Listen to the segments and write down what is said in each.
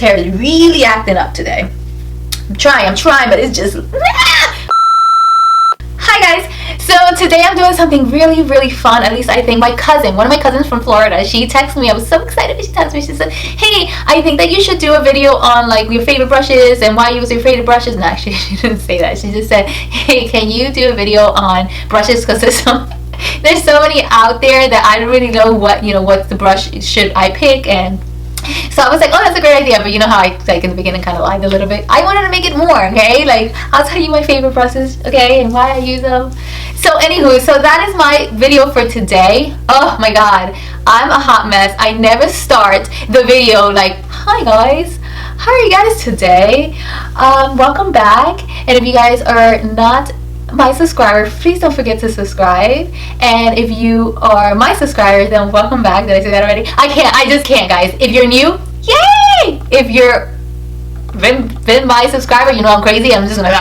hair is really acting up today. I'm trying, but it's just... Hi guys, so today I'm doing something really fun. At least I think one of my cousins from Florida, she texted me. I was so excited. She texted me, she said, hey, I think that you should do a video on like your favorite brushes and why you use your favorite brushes. And actually she didn't say that. She just said, hey, can you do a video on brushes, because there's so many out there that I don't really know what the brush should I pick. And so I was like, oh, that's a great idea. But you know how I, like, in the beginning kind of lied a little bit. I wanted to make it more, okay? Like, I'll tell you my favorite brushes, okay, and why I use them. So anywho, so that is my video for today. Oh my god, I'm a hot mess. I never start the video like, hi guys, how are you guys today? Welcome back. And if you guys are not my subscriber, please don't forget to subscribe. And if you are my subscriber, then welcome back. Did I say that already? I just can't, guys. If you're new, yay! If you're been my subscriber, you know I'm crazy. I'm just gonna go.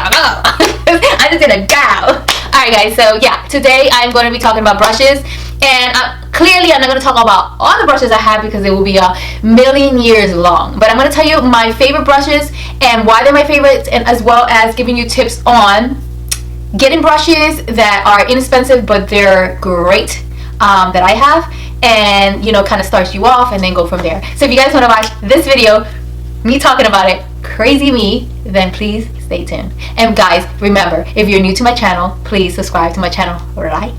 I'm just gonna go. Alright guys, so yeah, today I'm going to be talking about brushes. And clearly I'm not going to talk about all the brushes I have because it will be a million years long. But I'm going to tell you my favorite brushes and why they're my favorites, and as well as giving you tips on getting brushes that are inexpensive but they're great that I have, and kind of starts you off and then go from there. So if you guys want to watch this video, me talking about it, crazy me, then please stay tuned. And guys, remember, if you're new to my channel, please subscribe to my channel right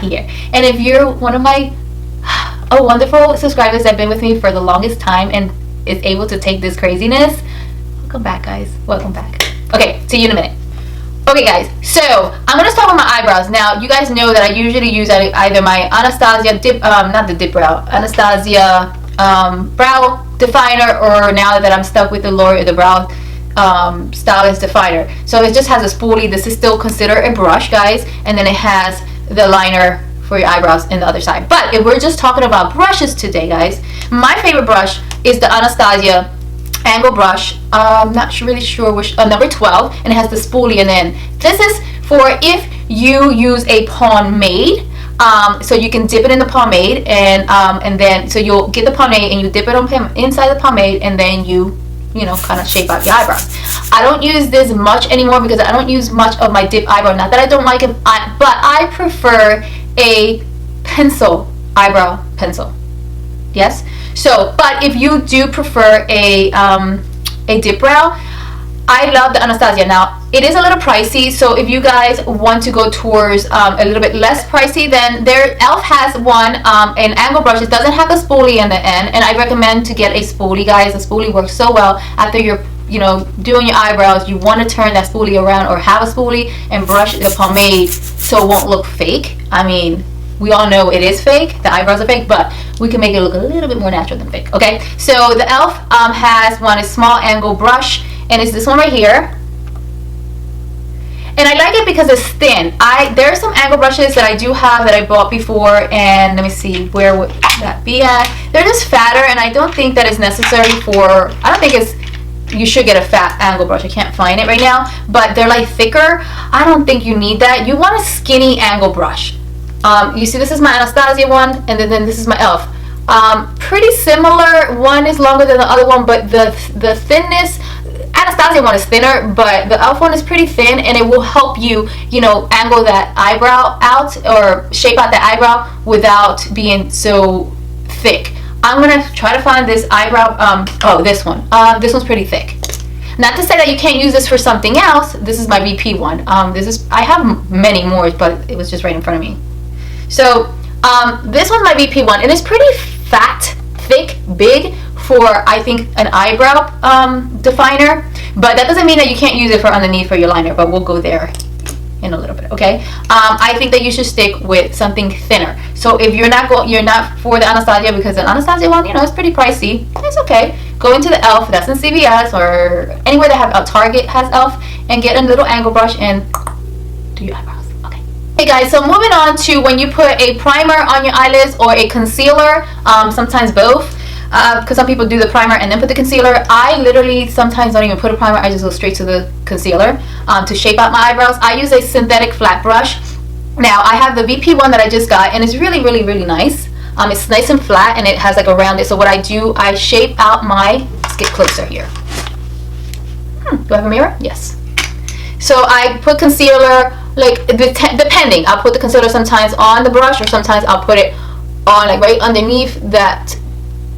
here. And if you're one of my wonderful subscribers that have been with me for the longest time and is able to take this craziness, welcome back guys, welcome back. Okay, see you in a minute. Okay guys, so I'm going to start with my eyebrows. Now, you guys know that I usually use either my Anastasia Anastasia brow definer, or now that I'm stuck with the L'Oreal, the brow stylist definer. So it just has a spoolie. This is still considered a brush, guys, and then it has the liner for your eyebrows in the other side. But if we're just talking about brushes today, guys, my favorite brush is the Anastasia angle brush. I'm not really sure which, number 12, and it has the spoolie. And then this is for if you use a pomade. So you can dip it in the pomade, and then so you'll get the pomade and you dip it on inside the pomade, and then you kind of shape out your eyebrows. I don't use this much anymore because I don't use much of my dip eyebrow. Not that I don't like it, but I prefer a pencil, eyebrow pencil. Yes. So, but if you do prefer a dip brow, I love the Anastasia. Now, it is a little pricey, so if you guys want to go towards a little bit less pricey, then their e.l.f. has one, an angle brush. It doesn't have the spoolie in the end, and I recommend to get a spoolie, guys. The spoolie works so well after you're doing your eyebrows. You want to turn that spoolie around, or have a spoolie and brush the pomade so it won't look fake. I mean, we all know it is fake, the eyebrows are fake, but we can make it look a little bit more natural than fake. Okay, so the e.l.f. has one, a small angle brush, and it's this one right here. And I like it because it's thin. There are some angle brushes that I do have that I bought before, and let me see, where would that be at? They're just fatter, and I don't think that is necessary for, I don't think you should get a fat angle brush. I can't find it right now, but they're like thicker. I don't think you need that. You want a skinny angle brush. You see, this is my Anastasia one, and then this is my e.l.f. Pretty similar. One is longer than the other one, but the thinness, Anastasia one is thinner, but the e.l.f. one is pretty thin, and it will help you, angle that eyebrow out or shape out the eyebrow without being so thick. I'm gonna try to find this eyebrow. This one. This one's pretty thick. Not to say that you can't use this for something else. This is my VP one. I have many more, but it was just right in front of me. So this one's my VP one, and it's pretty fat, thick, big for, I think, an eyebrow definer. But that doesn't mean that you can't use it for underneath for your liner, but we'll go there in a little bit. Okay, I think that you should stick with something thinner. So if you're not for the Anastasia, because the Anastasia one, it's pretty pricey, it's okay. Go into the e.l.f. that's in CVS or anywhere that have a Target has e.l.f. and get a little angle brush and do your eyebrows. Okay. Hey guys, so moving on to when you put a primer on your eyelids or a concealer, sometimes both. Because some people do the primer and then put the concealer. I literally sometimes don't even put a primer. I just go straight to the concealer to shape out my eyebrows. I use a synthetic flat brush. Now I have the VP one that I just got, and it's really nice. It's nice and flat, and it has like a rounded. So what I do, I shape out my let's get closer here. Do I have a mirror? Yes. So I put concealer, like depending. I'll put the concealer sometimes on the brush, or sometimes I'll put it on like right underneath that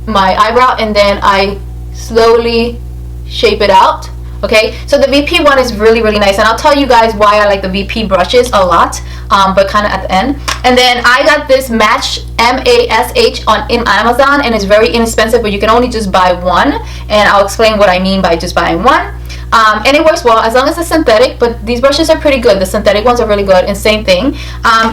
my eyebrow, and then I slowly shape it out. Okay, so the VP one is really, really nice, and I'll tell you guys why I like the VP brushes a lot, but kind of at the end. And then I got this Match, M-A-S-H, in Amazon, and it's very inexpensive, but you can only just buy one, and I'll explain what I mean by just buying one. And it works well as long as it's synthetic, but these brushes are pretty good. The synthetic ones are really good, and same thing.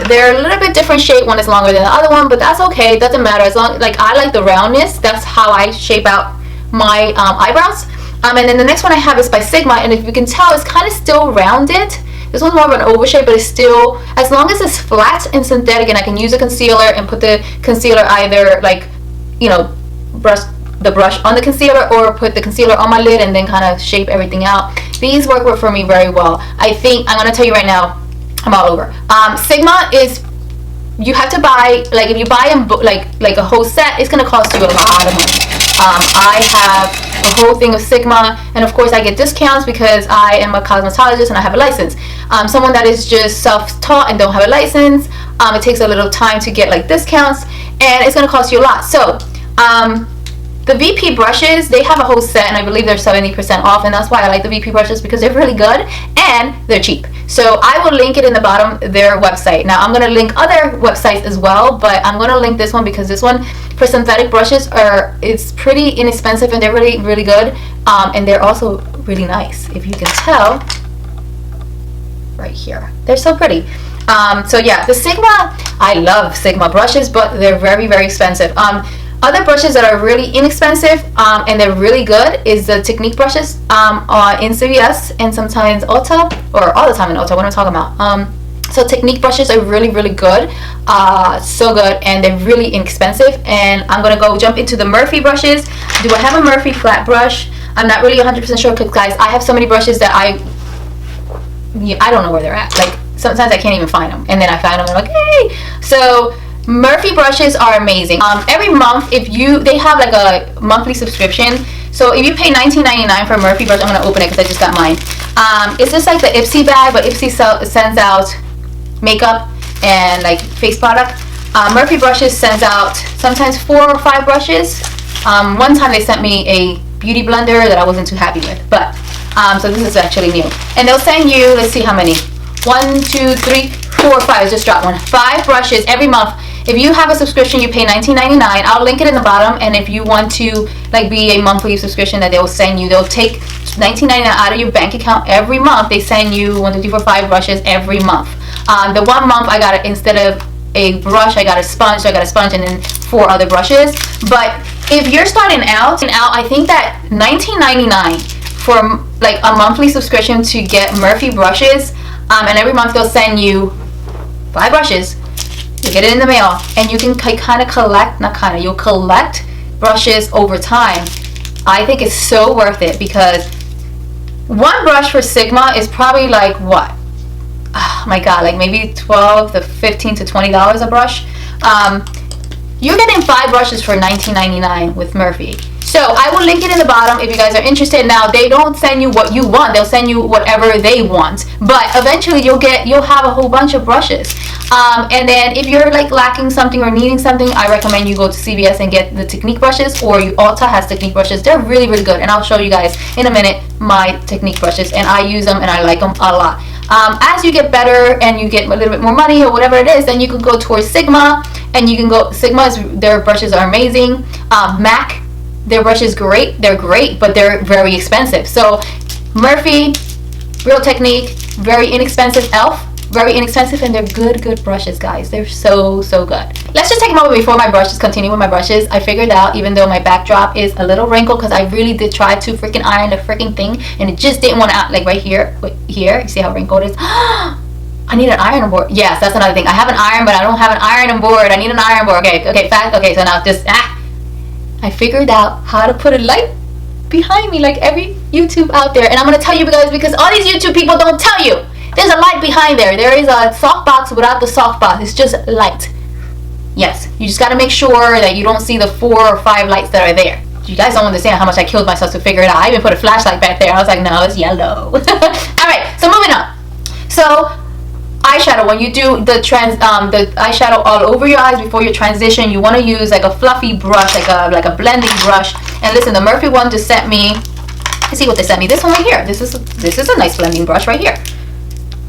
They're a little bit different shape. One is longer than the other one, but that's okay. It doesn't matter, as long like I like the roundness. That's how I shape out my eyebrows. And then the next one I have is by Sigma, and if you can tell, it's kind of still rounded. This one's more of an oval shape, but it's still, as long as it's flat and synthetic, and I can use a concealer and put the concealer either like, you know, brush the brush on the concealer, or put the concealer on my lid and then kind of shape everything out. These work for me very well. I think, I'm going to tell you right now, I'm all over. Sigma is, you have to buy, like if you buy them like a whole set, it's going to cost you a lot of money. I have a whole thing of Sigma, and of course I get discounts because I am a cosmetologist and I have a license. Someone that is just self-taught and don't have a license, it takes a little time to get like discounts, and it's going to cost you a lot. So the VP brushes, they have a whole set, and I believe they're 70% off, and that's why I like the VP brushes, because they're really good and they're cheap. So I will link it in the bottom, their website. Now I'm going to link other websites as well, but I'm going to link this one because this one for synthetic brushes it's pretty inexpensive, and they're really, really good, and they're also really nice. If you can tell right here, they're so pretty. So yeah, the Sigma, I love Sigma brushes, but they're very, very expensive. Other brushes that are really inexpensive and they're really good is the Technique brushes in CVS and sometimes Ulta, or all the time in Ulta. What am I talking about? So Technique brushes are really, really good, so good, and they're really inexpensive. And I'm gonna go jump into the Morphe brushes. Do I have a Morphe flat brush? I'm not really 100% sure, because guys, I have so many brushes that I don't know where they're at. Like sometimes I can't even find them, and then I find them and I'm like, hey. So Morphe brushes are amazing. Every month, they have like a monthly subscription. So if you pay $19.99 for a Morphe brush, I'm gonna open it because I just got mine. It's just like the Ipsy bag, but Ipsy sends out makeup and like face product. Morphe brushes sends out sometimes 4 or 5 brushes. One time they sent me a beauty blender that I wasn't too happy with, but so this is actually new. And they'll send you, let's see how many. 1, 2, 3, 4, 5. I just dropped one. 5 brushes every month. If you have a subscription, you pay $19.99. I'll link it in the bottom, and if you want to like be a monthly subscription that they'll send you, they'll take $19.99 out of your bank account every month. They send you 1, 2, 3, 4, 5 brushes every month. The 1 month I got it, instead of a brush, I got a sponge. So I got a sponge and then 4 other brushes. But if you're starting out, I think that $19.99 for like a monthly subscription to get Morphe brushes, and every month they'll send you 5 brushes. You get it in the mail, and you can kind of collect, you'll collect brushes over time. I think it's so worth it, because one brush for Sigma is probably like what? Oh my god, like maybe $12 to $15 to $20 a brush. You're getting 5 brushes for $19.99 with Morphe. So I will link it in the bottom if you guys are interested. Now they don't send you what you want; they'll send you whatever they want. But eventually you'll have a whole bunch of brushes. And then if you're like lacking something or needing something, I recommend you go to CVS and get the Technique brushes, or Ulta has Technique brushes. They're really, really good, and I'll show you guys in a minute my Technique brushes, and I use them and I like them a lot. As you get better and you get a little bit more money or whatever it is, then you can go towards Sigma, and you can go. Their brushes are amazing. MAC, their brushes they're great, but they're very expensive. So Morphe, Real Technique, very inexpensive. ELF, very inexpensive, and they're good brushes, guys. They're so good. Let's just take a moment before my brushes continue with my brushes. I figured out, even though my backdrop is a little wrinkled, because I really did try to freaking iron the freaking thing, and it just didn't want to, like right here, here, you see how wrinkled it is? I need an iron board. Yes, that's another thing. I have an iron, but I don't have an iron board. I need an iron board. Okay, fast. Okay, so now just I figured out how to put a light behind me, like every YouTube out there, and I'm gonna tell you guys, because all these YouTube people don't tell you. There's a light behind there. There is a softbox without the softbox. It's just light. Yes, you just got to make sure that you don't see the 4 or 5 lights that are there. You guys don't understand how much I killed myself to figure it out. I even put a flashlight back there. I was like, no, it's yellow. Alright, so moving on. So eyeshadow, when you do the eyeshadow all over your eyes before your transition, you want to use like a fluffy brush, like a blending brush. And listen, the Morphe one just sent me, let's see what they sent me. This one right here. This is a nice blending brush right here.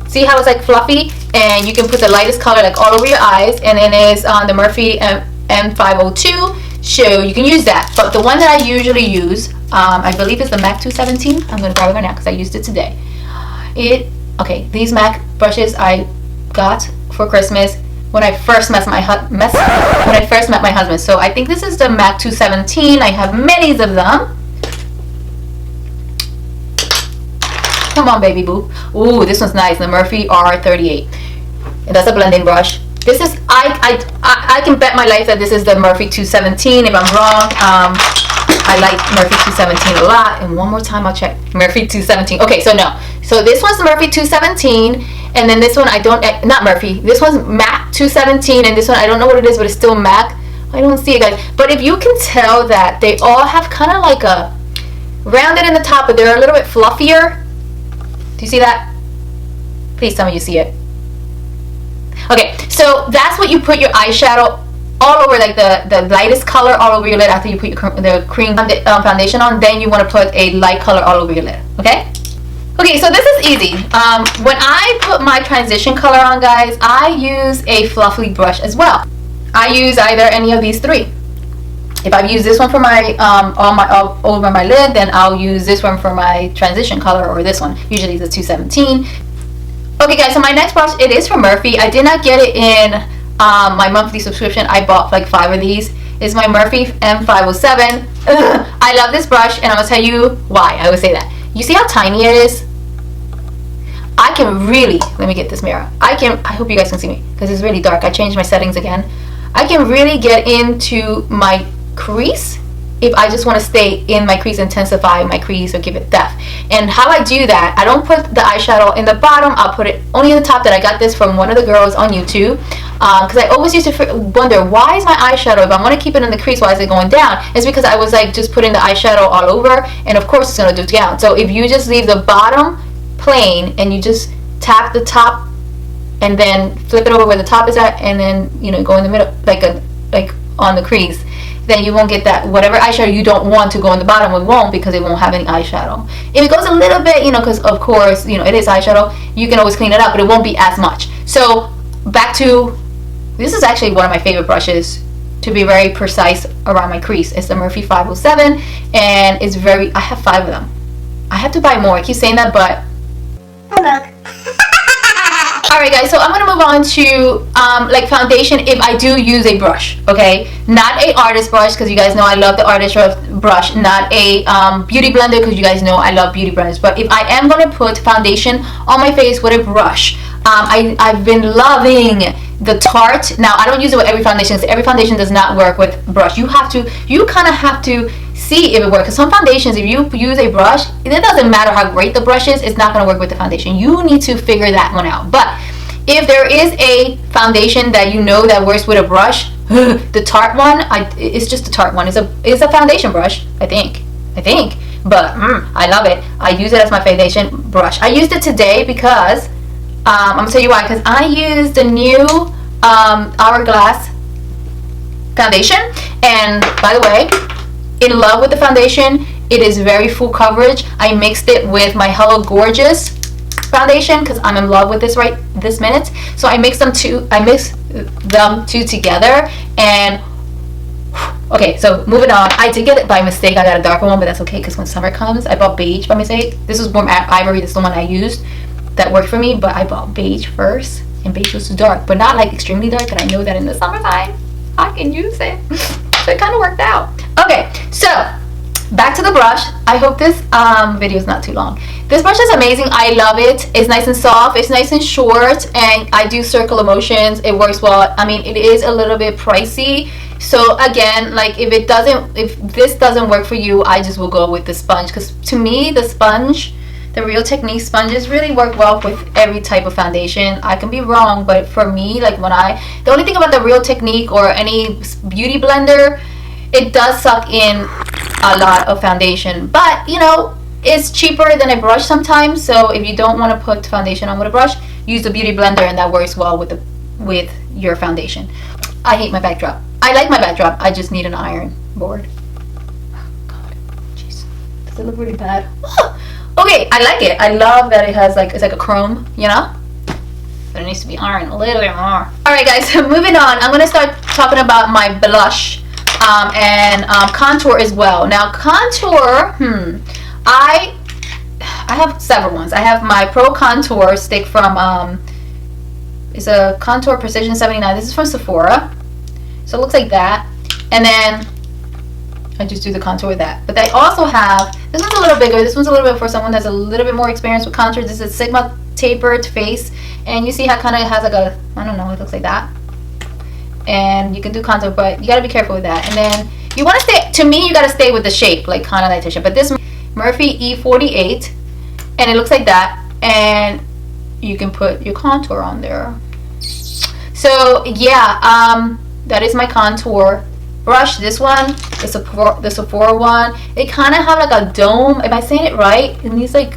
See how it's like fluffy, and you can put the lightest color like all over your eyes, and it is on the Morphe M502, so you can use that. But the one that I usually use, I believe is the MAC 217. I'm going to grab it right now because I used it today. Okay, these MAC brushes I got for Christmas when I first met my husband. So I think this is the MAC 217. I have many of them. Come on, baby boo. Ooh, this one's nice. The Morphe R38. And that's a blending brush. This is I can bet my life that this is the Morphe 217. If I'm wrong, I like Morphe 217 a lot. And one more time, I'll check Morphe 217. Okay, so no. So this one's Morphe 217, and then this one not Morphe. This one's MAC 217, and this one I don't know what it is, but it's still MAC. I don't see it, guys. But if you can tell that they all have kind of like a rounded in the top, but they're a little bit fluffier. Do you see that? Please tell me you see it. Okay, so that's what you put your eyeshadow all over, like the lightest color all over your lid after you put the cream foundation on. Then you want to put a light color all over your lid, okay? Okay, so this is easy. When I put my transition color on, guys, I use a fluffy brush as well. I use either any of these three. If I use this one for my all over my lid, then I'll use this one for my transition color, or this one. Usually the 217. Okay, guys, so my next brush, it is from Morphe. I did not get it in my monthly subscription. I bought like 5 of these. It's my Morphe M507. I love this brush, and I'm gonna tell you why I would say that. You see how tiny it is? I can really, let me get this mirror. I hope you guys can see me because it's really dark. I changed my settings again. I can really get into my crease if I just want to stay in my crease, intensify my crease, or give it depth. And how I do that, I don't put the eyeshadow in the bottom. I'll put it only in the top. That I got this from one of the girls on YouTube, because I always used to wonder, why is my eyeshadow, if I want to keep it in the crease, why is it going down? It's because I was like just putting the eyeshadow all over, and of course it's going to do down. So if you just leave the bottom plain and you just tap the top and then flip it over where the top is at, and then go in the middle like on the crease, then you won't get that whatever eyeshadow you don't want to go in the bottom. It won't, because it won't have any eyeshadow. If it goes a little bit, because of course it is eyeshadow, you can always clean it up, but it won't be as much. So back to, this is actually one of my favorite brushes to be very precise around my crease. It's the Morphe 507, and it's I have 5 of them. I have to buy more. I keep saying that, but alright, guys, so I'm going to move on to like foundation if I do use a brush, okay? Not a artist brush, because you guys know I love the artist brush. Not a beauty blender, because you guys know I love beauty blenders. But if I am going to put foundation on my face with a brush, I've been loving the Tarte. Now, I don't use it with every foundation, because every foundation does not work with brush. You kind of have to see if it works. Because some foundations, if you use a brush, it doesn't matter how great the brush is, it's not going to work with the foundation. You need to figure that one out. But if there is a foundation that that works with a brush, the Tarte one, it's just the Tarte one. It's a foundation brush, I think. But I love it. I use it as my foundation brush. I used it today because I'm gonna tell you why. Because I used the new Hourglass foundation, and by the way, in love with the foundation. It is very full coverage. I mixed it with my Hello Gorgeous foundation because I'm in love with this right this minute. So I mixed them two together, and okay, so moving on. I did get it by mistake. I got a darker one, but that's okay, because when summer comes, I bought beige by mistake. This was warm ivory. This is the one I used that worked for me, but I bought beige first, and beige was too dark, but not like extremely dark, that I know that in the summertime I can use it. So it kind of worked out. Okay, so back to the brush. I hope this video is not too long. This brush is amazing. I love it. It's nice and soft. It's nice and short, and I do circular motions. It works well. I mean, it is a little bit pricey. So again, like if this doesn't work for you, I just will go with the sponge, because to me the sponge, the Real Technique sponges really work well with every type of foundation. I can be wrong, but for me, like the only thing about the Real Technique or any beauty blender, it does suck in a lot of foundation. But you know, it's cheaper than a brush sometimes, so if you don't want to put foundation on with a brush, use the beauty blender, and that works well with your foundation. I hate my backdrop. I like my backdrop, I just need an iron board. Oh god, jeez, does it look really bad? Okay, I like it. I love that it has like, it's like a chrome, you know, but it needs to be iron a little bit more. All right guys, moving on, I'm gonna start talking about my blush and contour as well. Now contour, I have several ones. I have my Pro Contour stick from it's a Contour Precision 79. This is from Sephora, so it looks like that. And then I just do the contour with that. But I also have, this one's a little bigger. This one's a little bit for someone that's a little bit more experienced with contour. This is Sigma Tapered Face, and you see how kind of it has like a, I don't know, it looks like that. And you can do contour, but you gotta be careful with that. And then you want to stay, to me, you gotta stay with the shape, like kind of like Tisha. But this Murphy E48, and it looks like that, and you can put your contour on there. So yeah, that is my contour brush. This one, the Sephora one, it kind of have like a dome. Am I saying it right? It needs like,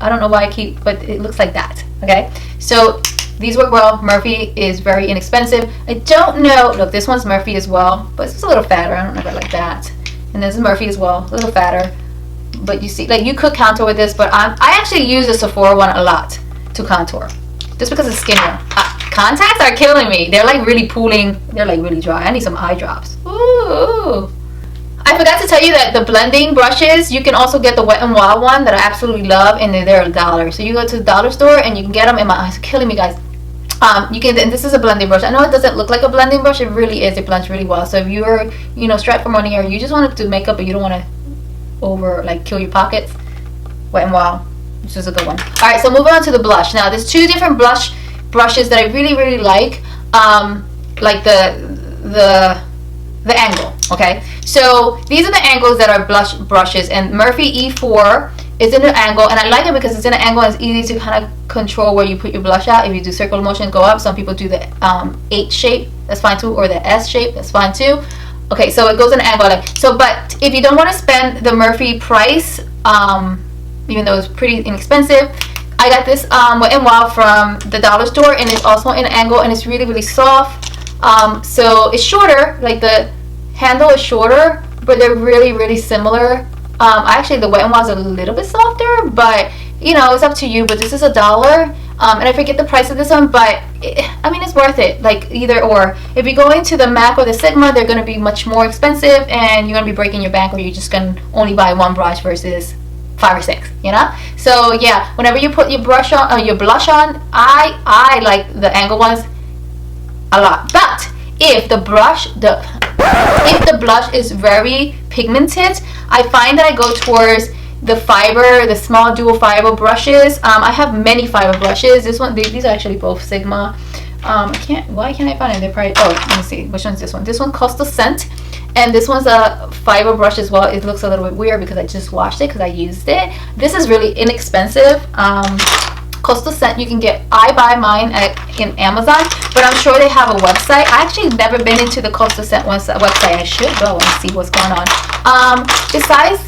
I don't know why I keep, but it looks like that. Okay, so these work well. Murphy is very inexpensive. I don't know, look, this one's Murphy as well, but it's a little fatter. I don't know if I like that. And this is Murphy as well, a little fatter. But you see, like, you could contour with this, but I actually use the Sephora one a lot to contour, just because it's skinnier. Contacts are killing me. They're like really pooling. They're like really dry. I need some eye drops. Ooh. I forgot to tell you that the blending brushes, you can also get the Wet n Wild one that I absolutely love, and they're $1. So you go to the dollar store and you can get them. And my eyes are killing me, guys. You can, and this is a blending brush. I know it doesn't look like a blending brush. It really is. It blends really well. So if you're, you know, strapped for money, or you just want to do makeup but you don't want to like kill your pockets, Wet n Wild, this is a good one. All right, so moving on to the blush. Now there's two different brushes that I really like the angle. Okay, so these are the angles that are blush brushes, and Murphy E4 is in an angle, and I like it because it's in an angle and it's easy to kind of control where you put your blush at. If you do circular motion, go up. Some people do the H shape, that's fine too, or the S shape, that's fine too. Okay, so it goes in an angle like so. But if you don't want to spend the Murphy price, even though it's pretty inexpensive, I got this Wet n Wild from the dollar store, and it's also in an angle, and it's really soft. So it's shorter, like the handle is shorter, but they're really similar. Actually the Wet n Wild's a little bit softer, but you know, it's up to you. But this is $1, and I forget the price of this one, but I mean, it's worth it. Like either or. If you're going to the MAC or the Sigma, they're going to be much more expensive, and you're going to be breaking your bank, or you're just going to only buy one brush versus 5 or 6, you know. So yeah, whenever you put your brush on, your blush on, I like the angle ones a lot. But if the blush is very pigmented, I find that I go towards the fiber, the small dual fiber brushes. I have many fiber brushes. This one, these are actually both Sigma. Why can't I find it? They're probably, oh, let me see, which one's this one? This one costs $1, and this one's a fiber brush as well. It looks a little bit weird because I just washed it because I used it. This is really inexpensive. Cost $1. You can get, I buy mine in Amazon, but I'm sure they have a website. I actually never been into the cost $1 website. I should go and see what's going on. Besides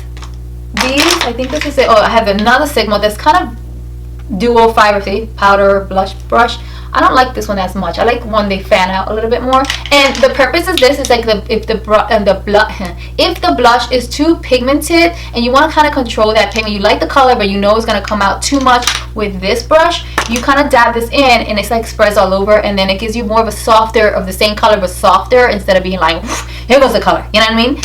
these, I think this is it. Oh, I have another Sigma that's kind of dual fiber, see, powder blush brush. I don't like this one as much. I like one they fan out a little bit more. And the purpose of this is like if the blush is too pigmented and you want to kind of control that pigment, you like the color but you know it's going to come out too much with this brush, you kind of dab this in and it's like spreads all over, and then it gives you more of a softer, of the same color but softer, instead of being like, here goes the color, you know what I mean?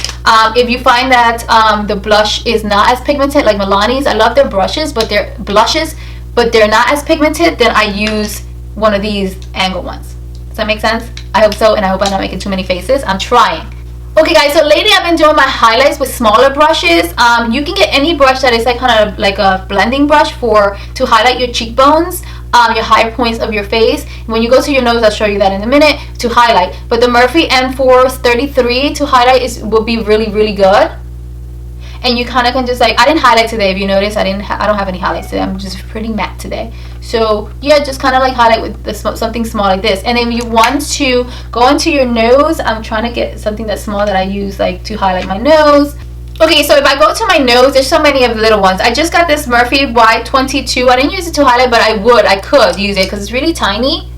If you find that the blush is not as pigmented, like Milani's, I love their brushes, but they're blushes, but they're not as pigmented, then I use one of these angle ones. Does that make sense? I hope so, and I hope I'm not making too many faces. I'm trying. Okay guys, so lately I've been doing my highlights with smaller brushes. You can get any brush that is like kind of like a blending brush to highlight your cheekbones, your high points of your face. When you go to your nose, I'll show you that in a minute, to highlight. But the Murphy M433 to highlight will be really good. And you kind of can just like, I didn't highlight today, if you notice. I don't have any highlights today. I'm just pretty matte today. So yeah, just kind of like highlight with something small like this. And then if you want to go into your nose, I'm trying to get something that's small that I use like to highlight my nose. Okay, so if I go to my nose, there's so many of the little ones. I just got this Murphy Y22. I didn't use it to highlight, but I could use it because it's really tiny.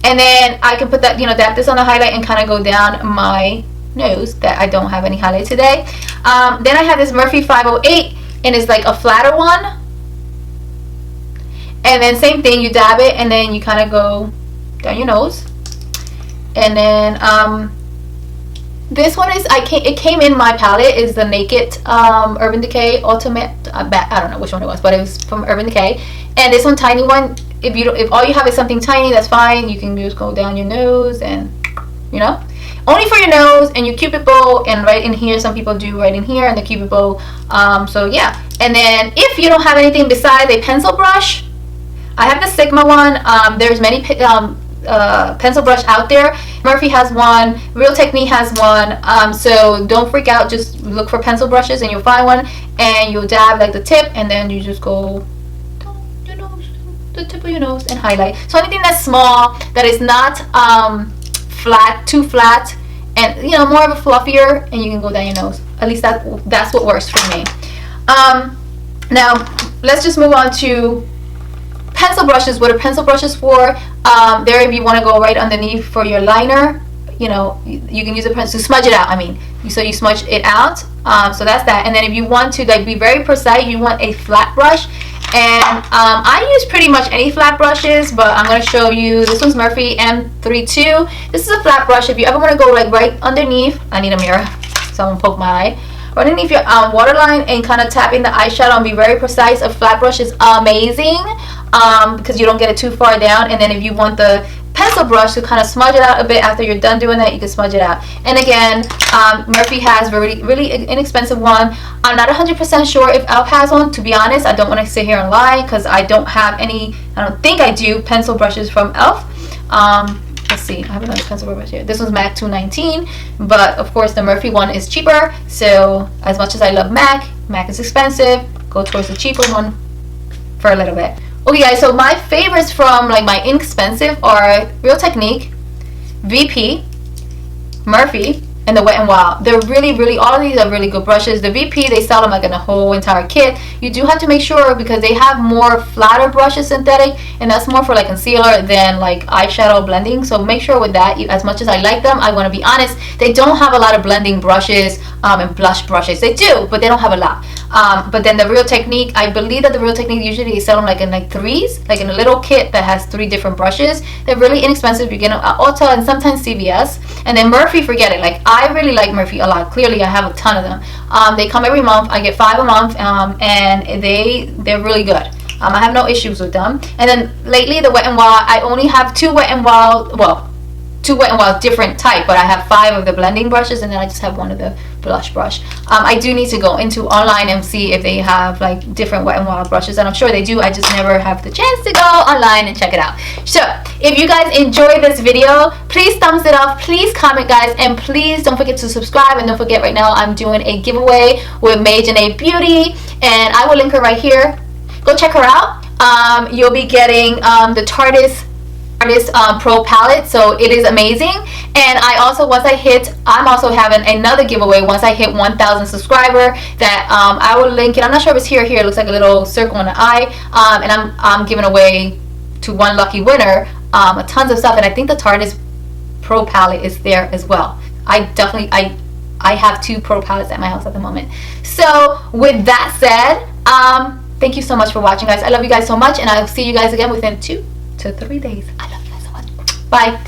And then I can put that, you know, dab this on the highlight and kind of go down my nose that I don't have any highlight today. Then I have this Murphy 508, and it's like a flatter one. And then same thing, you dab it and then you kind of go down your nose. And then this one is, it came in my palette, is the Naked Urban Decay Ultimate. I don't know which one it was, but it was from Urban Decay. And this one, tiny one. If all you have is something tiny, that's fine. You can just go down your nose and, you know, only for your nose and your cupid bow, and right in here. Some people do right in here and the cupid bow. So yeah. And then if you don't have anything besides a pencil brush, I have the Sigma one. There's many pencil brush out there. Murphy has one, Real Technique has one, so don't freak out. Just look for pencil brushes and you'll find one, and you'll dab like the tip, and then you just go down your nose, the tip of your nose, and highlight. So anything that's small, that is not too flat, and you know, more of a fluffier, and you can go down your nose. At least that's what works for me. Now let's just move on to pencil brushes. What are pencil brushes for? There, if you want to go right underneath for your liner, you know, you can use a pencil to smudge it out. I mean, so you smudge it out. So that's that. And then if you want to like be very precise, you want a flat brush. And I use pretty much any flat brushes, but I'm going to show you. This one's Murphy M32. This is a flat brush. If you ever want to go like right underneath, I need a mirror, so I'm going to poke my eye. Underneath your waterline and kind of tapping the eyeshadow and be very precise. A flat brush is amazing because you don't get it too far down. And then if you want the pencil brush to kind of smudge it out a bit after you're done doing that, you can smudge it out. And again, Murphy has really inexpensive one. I'm not 100% sure if e.l.f. has one. To be honest, I don't want to sit here and lie because I don't have any. I don't think I do pencil brushes from e.l.f. Let's see, I have another pencil brush here. This one's MAC 219, but of course the Murphy one is cheaper. So as much as I love MAC is expensive. Go towards the cheaper one for a little bit. Okay guys, so my favorites from like my inexpensive are Real Technique, VP, Murphy, and the Wet n Wild. They're really, all of these are really good brushes. The VP, they sell them like in a whole entire kit. You do have to make sure because they have more flatter brushes, synthetic, and that's more for like concealer than like eyeshadow blending. So make sure with that, as much as I like them, I want to be honest, they don't have a lot of blending brushes and blush brushes. They do, but they don't have a lot. But then the Real Technique, I believe that the Real Technique usually they sell them like in like threes, like in a little kit that has 3 different brushes. They're really inexpensive. You get them at Ulta and sometimes CVS. And then Murphy, forget it. Like I really like Murphy a lot. Clearly, I have a ton of them. They come every month. I get 5 a month, and they're really good. I have no issues with them. And then lately, the Wet n Wild, I only have 2 Wet n Wild. Well, 2 Wet n Wild different type, but I have 5 of the blending brushes, and then I just have 1 of the blush brush. I do need to go into online and see if they have like different Wet n Wild brushes, and I'm sure they do. I just never have the chance to go online and check it out. So if you guys enjoyed this video, please thumbs it up, please comment guys, and please don't forget to subscribe. And don't forget, right now I'm doing a giveaway with Janae Beauty, and I will link her right here. Go check her out. You'll be getting the Tarte Pro palette, so it is amazing. And I also, I'm also having another giveaway once I hit 1,000 subscriber that I will link it. I'm not sure if it's here. It looks like a little circle and an eye, and I'm giving away to 1 lucky winner tons of stuff. And I think the Tarte Pro palette is there as well. I have 2 Pro palettes at my house at the moment. So with that said, thank you so much for watching guys. I love you guys so much, and I'll see you guys again within 2 to 3 days. I love you guys so much. Bye.